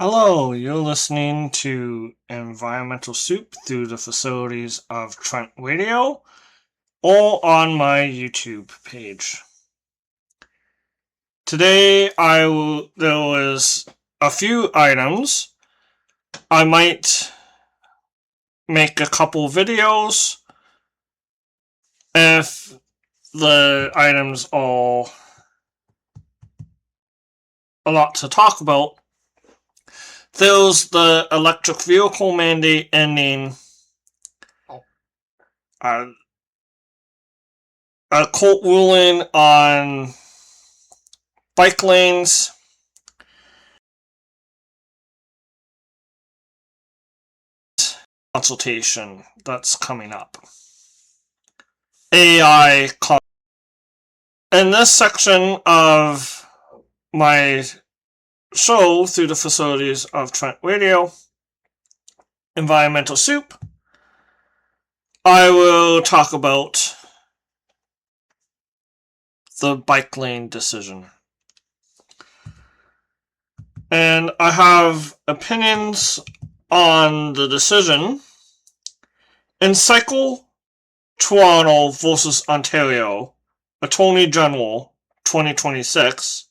Hello, you're listening to Environmental Soup through the facilities of Trent Radio or on my YouTube page. Today there was a few items. I might make a couple videos if the items are a lot to talk about. There's the electric vehicle mandate ending. A court ruling on bike lanes. Consultation that's coming up. AI. In this section of my show through the facilities of Trent Radio, Environmental Soup, I will talk about the bike lane decision. And I have opinions on the decision. In Cycle Toronto versus Ontario, Attorney General 2026,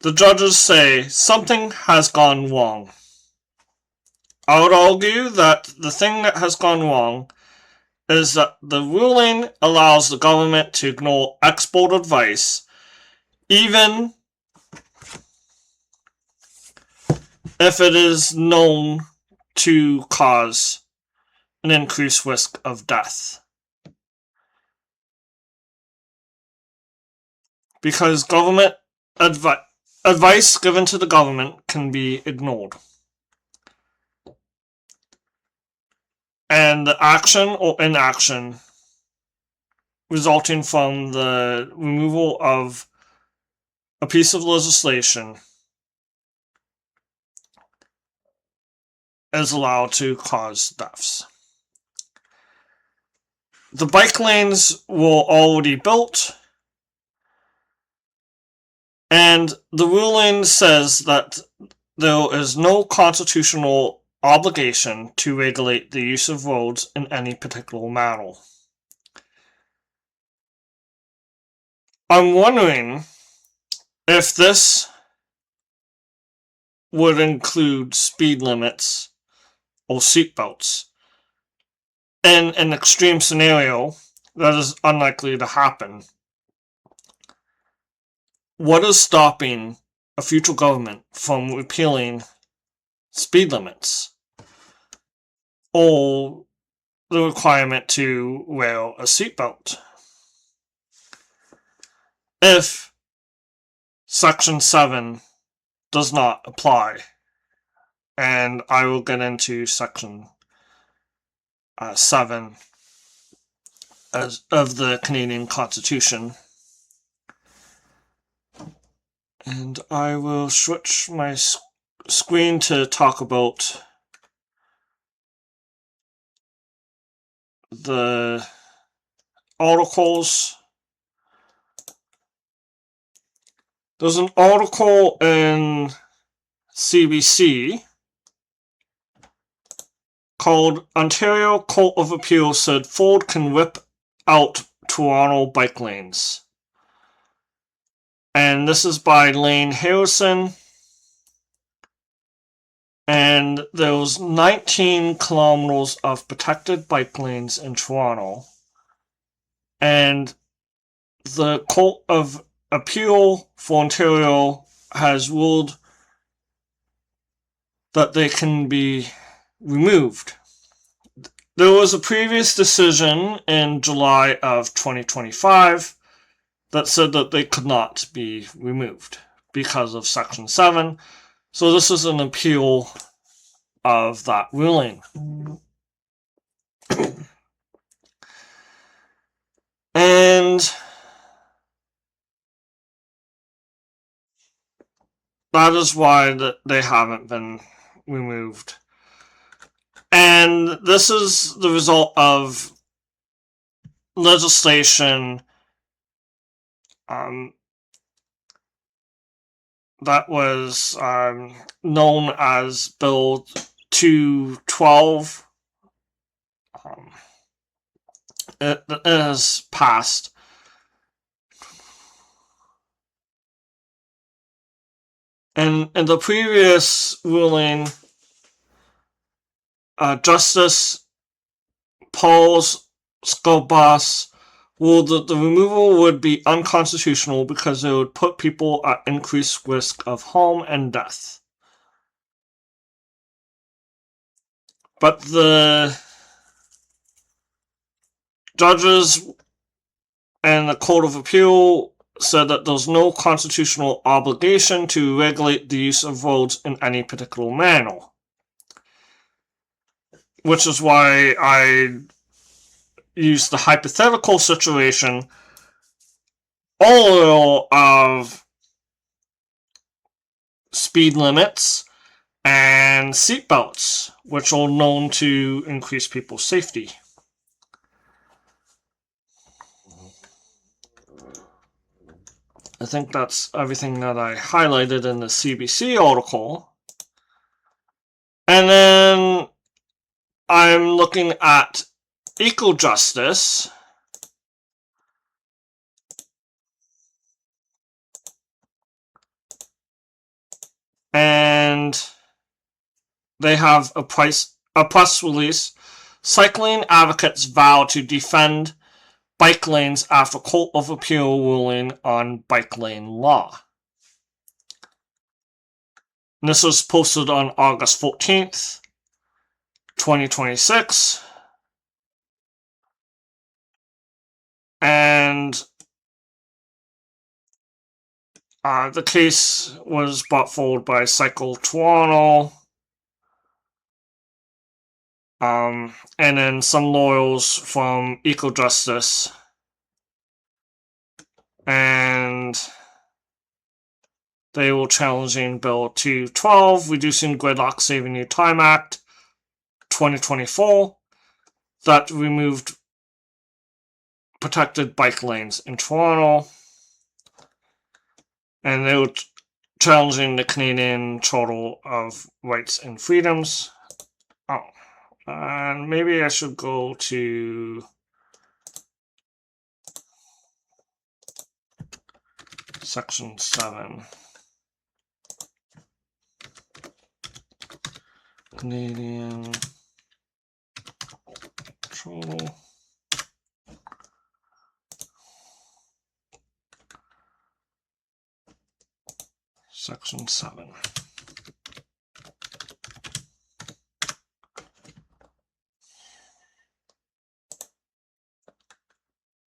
the judges say something has gone wrong. I would argue that the thing that has gone wrong is that the ruling allows the government to ignore expert advice, even if it is known to cause an increased risk of death. Because government advice given to the government can be ignored. And the action or inaction resulting from the removal of a piece of legislation is allowed to cause deaths. The bike lanes were already built, and the ruling says that there is no constitutional obligation to regulate the use of roads in any particular manner. I'm wondering if this would include speed limits or seatbelts. In an extreme scenario that is unlikely to happen, what is stopping a future government from repealing speed limits or the requirement to wear a seatbelt? If Section 7 does not apply, and I will get into Section 7 of the Canadian Constitution. And I will switch my screen to talk about the articles. There's an article in CBC called Ontario Court of Appeal said Ford can rip out Toronto bike lanes. And this is by Lane Harrison. And there was 19 kilometers of protected bike lanes in Toronto. And the Court of Appeal for Ontario has ruled that they can be removed. There was a previous decision in July of 2025 that said that they could not be removed because of Section 7. So this is an appeal of that ruling. And that is why they haven't been removed. And this is the result of legislation that was known as Bill 212. It has passed. And in the previous ruling, Justice Paul Scobas ruled that the removal would be unconstitutional because it would put people at increased risk of harm and death. But the judges and the Court of Appeal said that there's no constitutional obligation to regulate the use of roads in any particular manner. Which is why I used the hypothetical situation all of speed limits and seatbelts, which are known to increase people's safety. I think that's everything that I highlighted in the CBC article. And then I'm looking at EcoJustice. And they have a press release. Cycling advocates vow to defend bike lanes after Court of Appeal ruling on bike lane law. And this was posted on August 14th, 2026. And the case was brought forward by Cycle Toronto. And then some lawyers from EcoJustice. And they were challenging Bill 212, Reducing Gridlock Saving You Time Act, 2024, that removed protected bike lanes in Toronto. And they were challenging the Canadian Charter of Rights and Freedoms. Oh, and maybe I should go to Section 7. Canadian Charter. Section 7.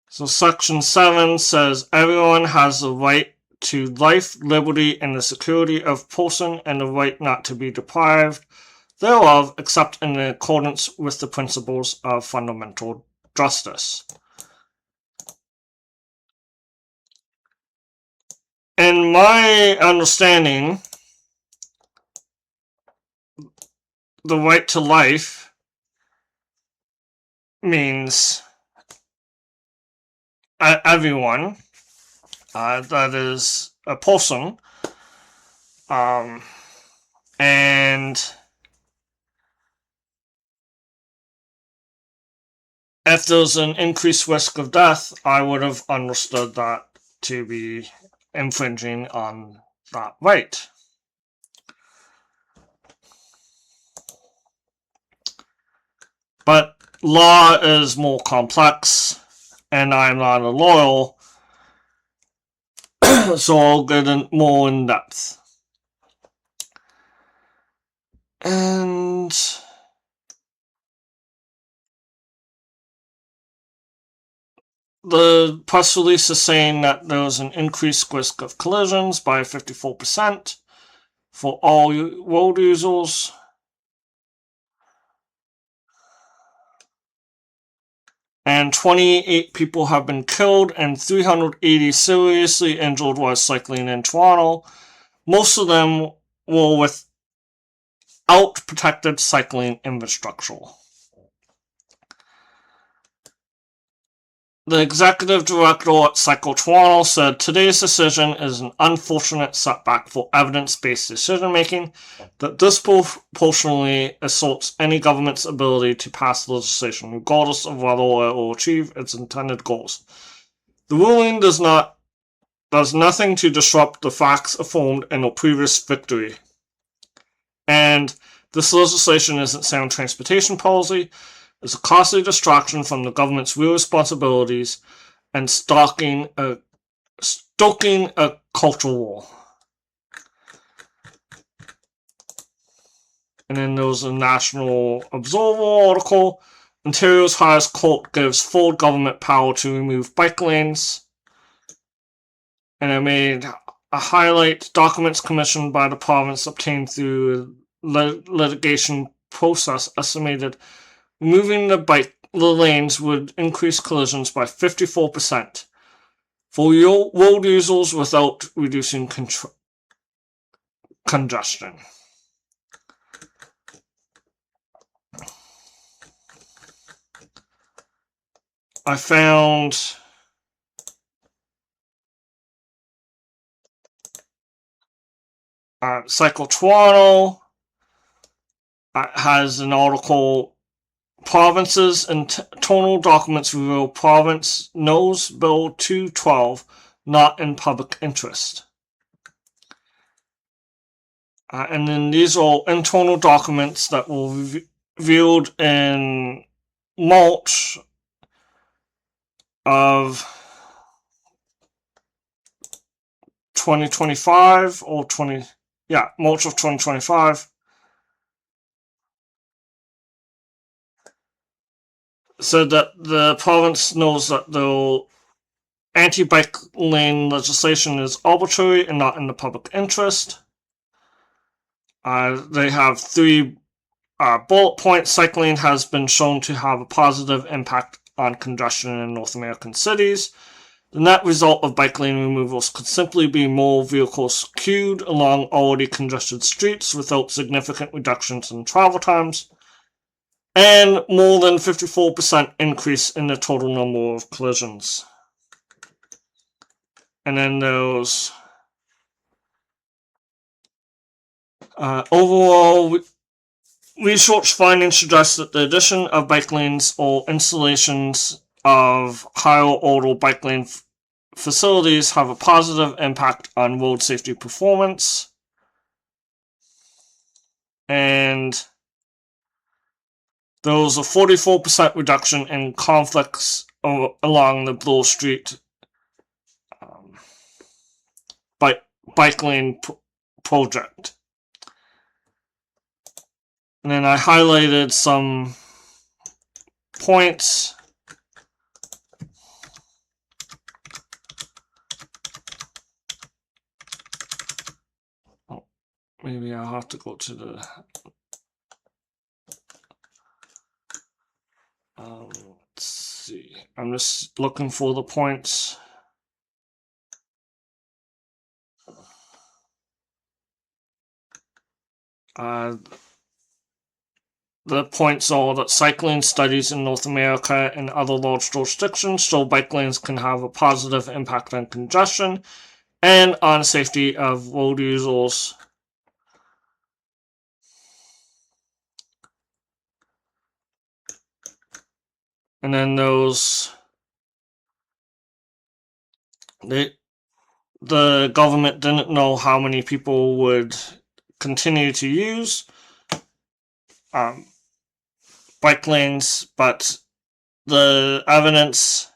So Section 7 says everyone has the right to life, liberty, and the security of person, and the right not to be deprived thereof, except in accordance with the principles of fundamental justice. In my understanding, the right to life means everyone that is a person, and if there's an increased risk of death, I would have understood that to be infringing on that right. But law is more complex, and I'm not a lawyer, so I'll get more in depth. And the press release is saying that there was an increased risk of collisions by 54% for all road users. And 28 people have been killed and 380 seriously injured while cycling in Toronto. Most of them were without protected cycling infrastructure. The executive director at Cycle Toronto said today's decision is an unfortunate setback for evidence-based decision-making that disproportionately assaults any government's ability to pass legislation, regardless of whether it will achieve its intended goals. The ruling does nothing to disrupt the facts affirmed in a previous victory. And this legislation isn't sound transportation policy. It's a costly distraction from the government's real responsibilities and stoking a cultural war. And then there was a National Observer article. Ontario's highest court gives full government power to remove bike lanes. And I made a highlight. Documents commissioned by the province obtained through litigation process estimated removing the lanes would increase collisions by 54% for road users without reducing congestion. I found Cycle Toronto has an article. Provinces and internal documents reveal province knows Bill 212 not in public interest. And then these are internal documents that were revealed in March of 2025 or March of 2025. Said that the province knows that the anti-bike lane legislation is arbitrary and not in the public interest. They have 3 bullet points. Cycling has been shown to have a positive impact on congestion in North American cities. The net result of bike lane removals could simply be more vehicles queued along already congested streets without significant reductions in travel times, and more than 54% increase in the total number of collisions. And then there's overall research findings suggest that the addition of bike lanes or installations of higher order bike lane facilities have a positive impact on road safety performance. And there was a 44% reduction in conflicts along the Bloor Street bike lane project. And then I highlighted some points. Maybe I'll have to go to the let's see. I'm just looking for the points. The points are that cycling studies in North America and other large jurisdictions show bike lanes can have a positive impact on congestion and on safety of road users. And then the government didn't know how many people would continue to use bike lanes, but the evidence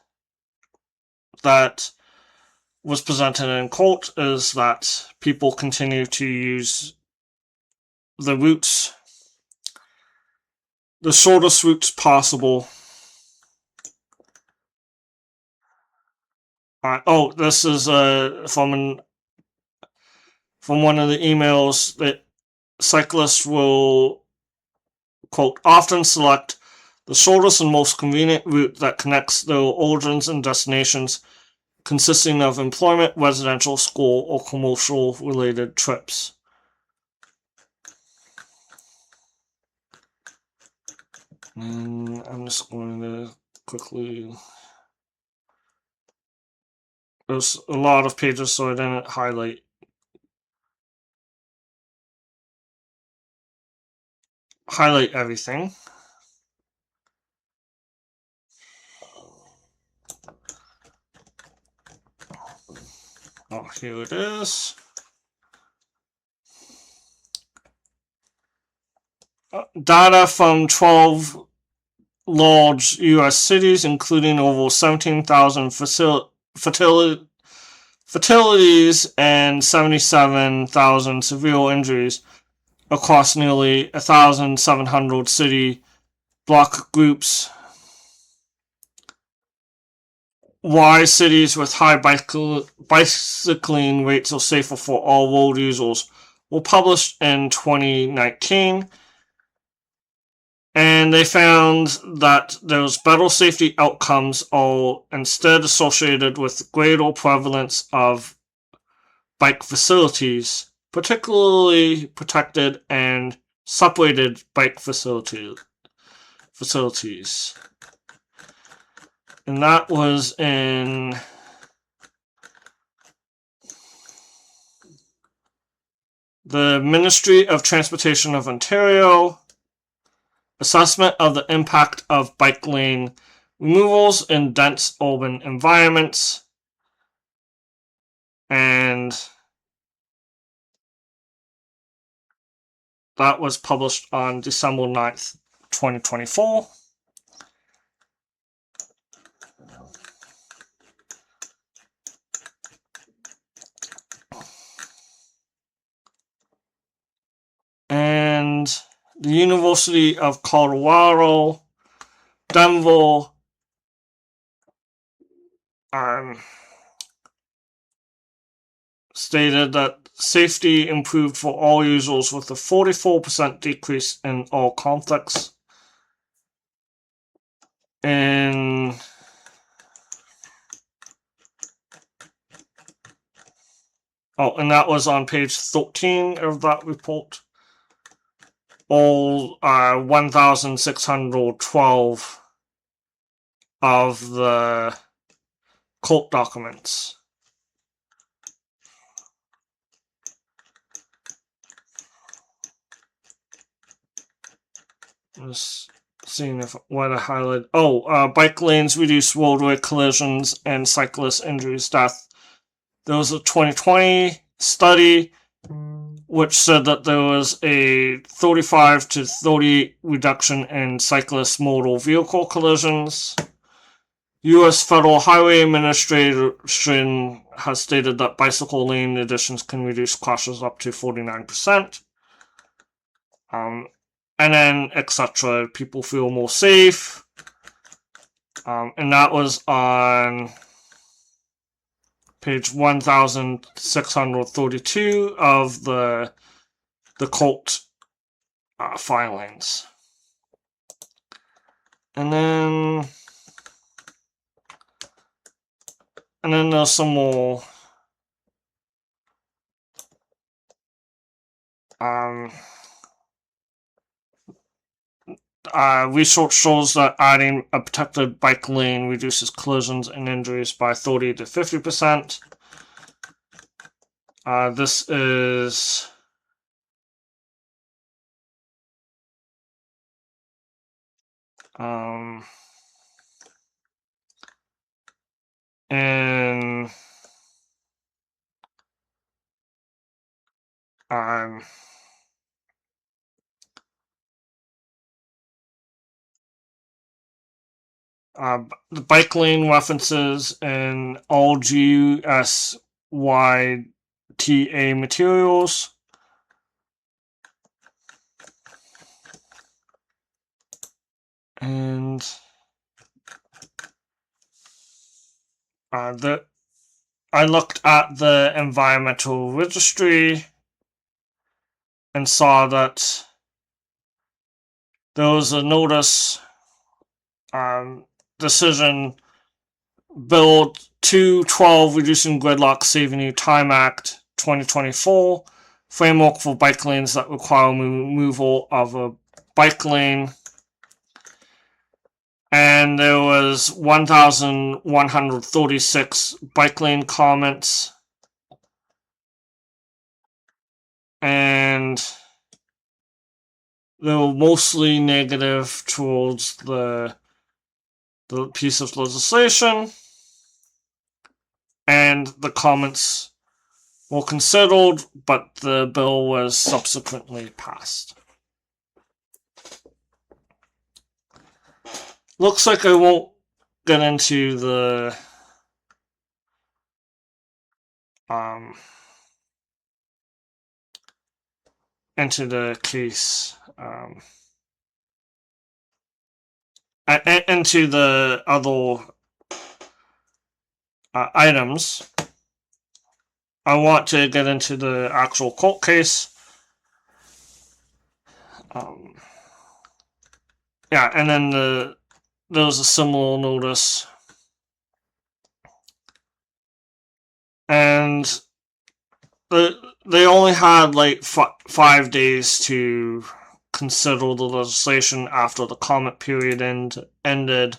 that was presented in court is that people continue to use the routes, the shortest routes possible. This is from one of the emails that cyclists will, quote, often select the shortest and most convenient route that connects their origins and destinations, consisting of employment, residential, school, or commercial related trips. And I'm just going to quickly There's a lot of pages, so I didn't highlight everything. Oh, here it is. Data from 12 large U.S. cities, including over 17,000 fatalities and 77,000 severe injuries across nearly 1,700 city block groups. Why cities with high bicycling rates are safer for all road users were published in 2019. And they found that those better safety outcomes are instead associated with greater prevalence of bike facilities, particularly protected and separated bike facilities. And that was in the Ministry of Transportation of Ontario. Assessment of the impact of bike lane removals in dense urban environments. And that was published on December 9th, 2024. And the University of Colorado, Denver, stated that safety improved for all users with a 44% decrease in all conflicts. And that was on page 13 of that report. All 1,612 of the court documents. Just seeing if what I highlighted. Bike lanes reduce roadway collisions and cyclist injuries, death. There was a 2020 study which said that there was a 35 to 30 reduction in cyclist motor vehicle collisions. U.S. Federal Highway Administration has stated that bicycle lane additions can reduce crashes up to 49%. And then, etc. People feel more safe. And that was on page 1,632 of the court filings. And then there's some more research shows that adding a protected bike lane reduces collisions and injuries by 30 to 50%. This is in the bike lane references in all GUSYTA materials. And I looked at the environmental registry and saw that there was a notice decision Bill 212 Reducing Gridlock Saving You Time Act 2024 framework for bike lanes that require removal of a bike lane. And there was 1,136 bike lane comments. And they were mostly negative towards the piece of legislation. And the comments were considered, but the bill was subsequently passed. Looks like I won't get into the case, into the other items. I want to get into the actual court case. Yeah, and then there was a similar notice. And they only had like 5 days to consider the legislation after the comment period ended.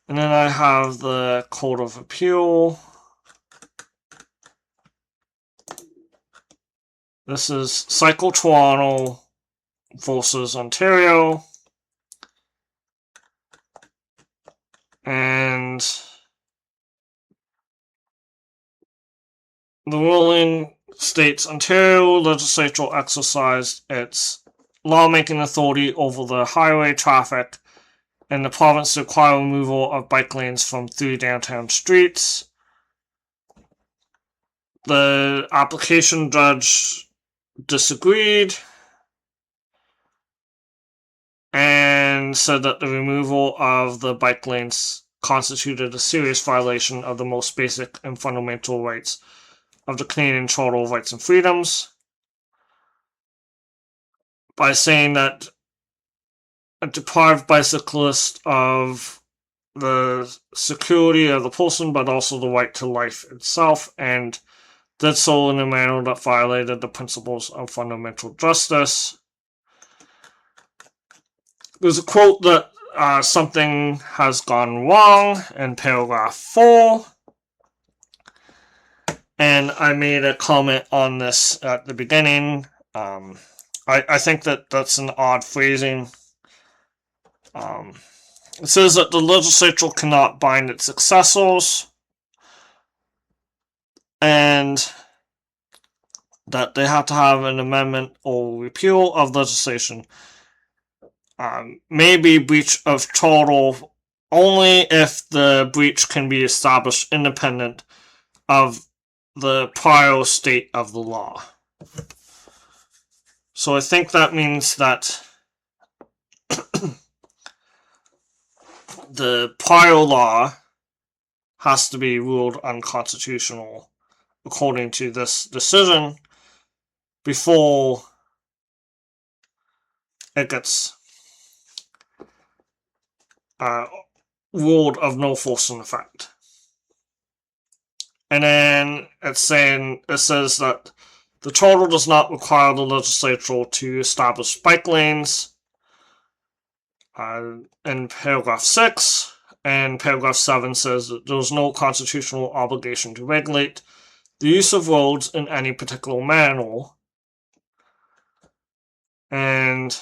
And then I have the Court of Appeal. This is Cycle Toronto versus Ontario. And the ruling states Ontario legislature exercised its lawmaking authority over the highway traffic and the province to require removal of bike lanes from 3 downtown streets. The application judge disagreed and said that the removal of the bike lanes constituted a serious violation of the most basic and fundamental rights of the Canadian Charter of Rights and Freedoms, by saying that a deprived bicyclist of the security of the person, but also the right to life itself, and did so in a manner that violated the principles of fundamental justice. There's a quote that something has gone wrong in paragraph 4. And I made a comment on this at the beginning. I think that that's an odd phrasing. It says that the legislature cannot bind its successors, and that they have to have an amendment or repeal of legislation. May be breach of charter only if the breach can be established independent of the prior state of the law. So I think that means that the prior law has to be ruled unconstitutional according to this decision before it gets ruled of no force in effect. And then it says that the charter does not require the legislature to establish bike lanes in paragraph 6, and paragraph 7 says that there is no constitutional obligation to regulate the use of roads in any particular manner. And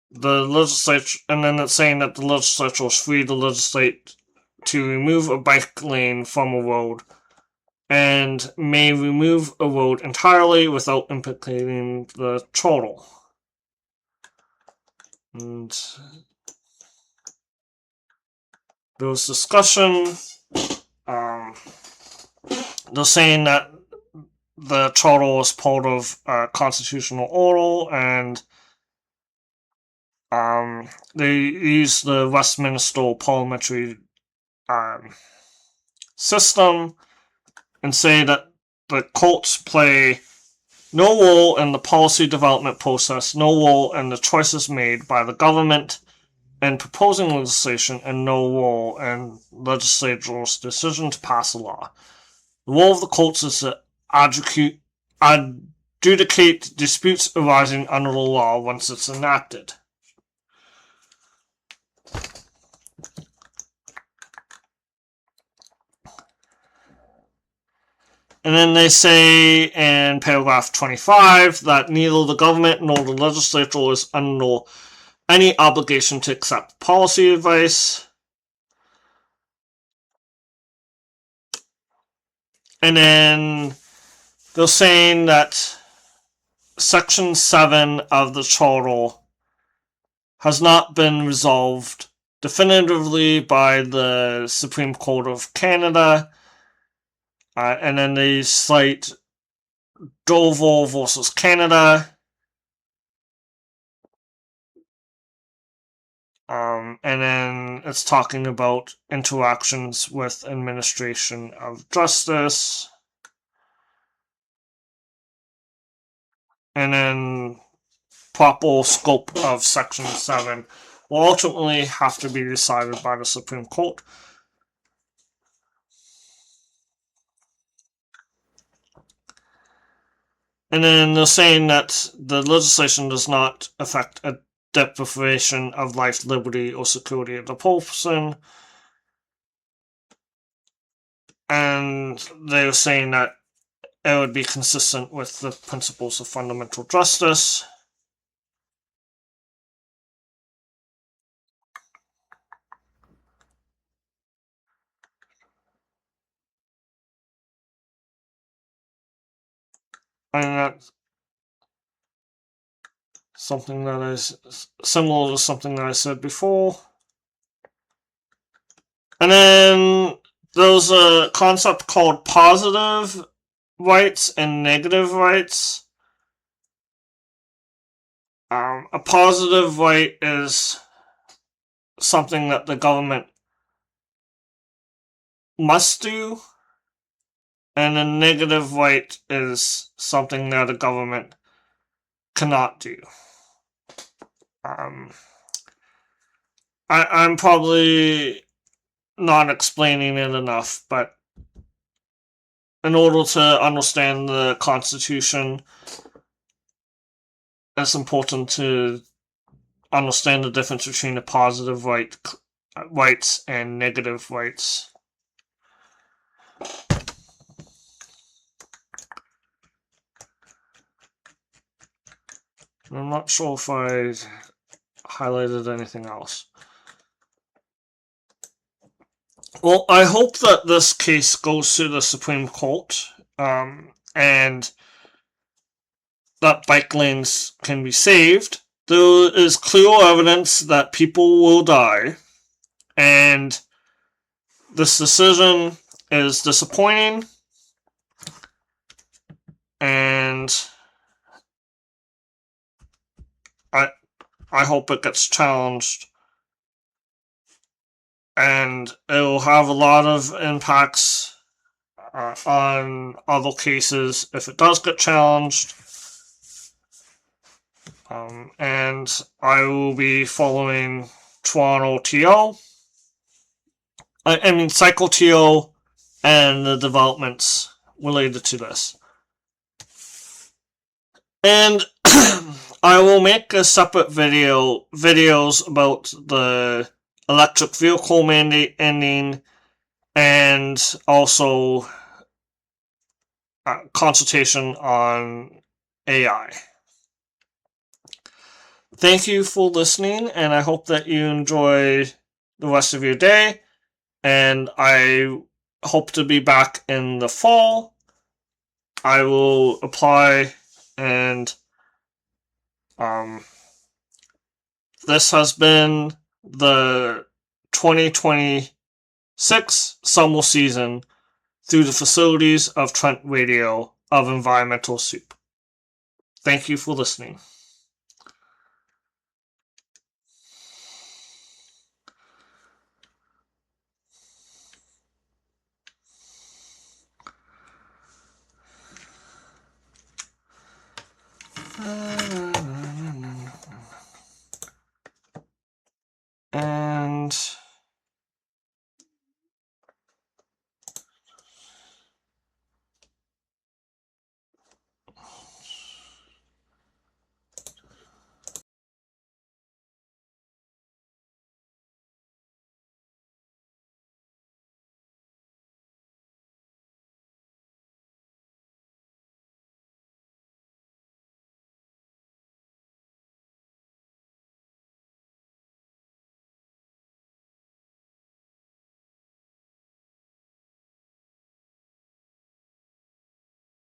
the legislature, and then it's saying that the legislature is free to legislate to remove a bike lane from a road and may remove a road entirely without implicating the charter. And there was discussion. They're saying that the charter is part of a constitutional order, and they use the Westminster parliamentary system and say that the courts play no role in the policy development process, no role in the choices made by the government, in proposing legislation and no role in legislators' decision to pass a law. The role of the courts is to adjudicate disputes arising under the law once it's enacted. And then they say in paragraph 25 that neither the government nor the legislature is under any obligation to accept policy advice. And then they're saying that Section 7 of the Charter has not been resolved definitively by the Supreme Court of Canada. And then they cite Dover versus Canada. And then it's talking about interactions with administration of justice. And then proper scope of Section 7 will ultimately have to be decided by the Supreme Court. And then they're saying that the legislation does not affect a deprivation of life, liberty, or security of the person. And they're saying that it would be consistent with the principles of fundamental justice. And that's something that is similar to something that I said before. And then there's a concept called positive rights and negative rights. A positive right is something that the government must do, and a negative right is something that a government cannot do. I'm probably not explaining it enough, but in order to understand the Constitution, it's important to understand the difference between the positive rights and negative rights. I'm not sure if I highlighted anything else. Well, I hope that this case goes to the Supreme Court, and that bike lanes can be saved. There is clear evidence that people will die, and this decision is disappointing, and I hope it gets challenged, and it will have a lot of impacts on other cases if it does get challenged. And I will be following Toronto TO. I mean Cycle TO and the developments related to this. And I will make a separate videos about the electric vehicle mandate ending, and also consultation on AI. Thank you for listening, and I hope that you enjoy the rest of your day, and I hope to be back in the fall. I will apply, and this has been the 2026 summer season through the facilities of Trent Radio of Environmental Soup. Thank you for listening.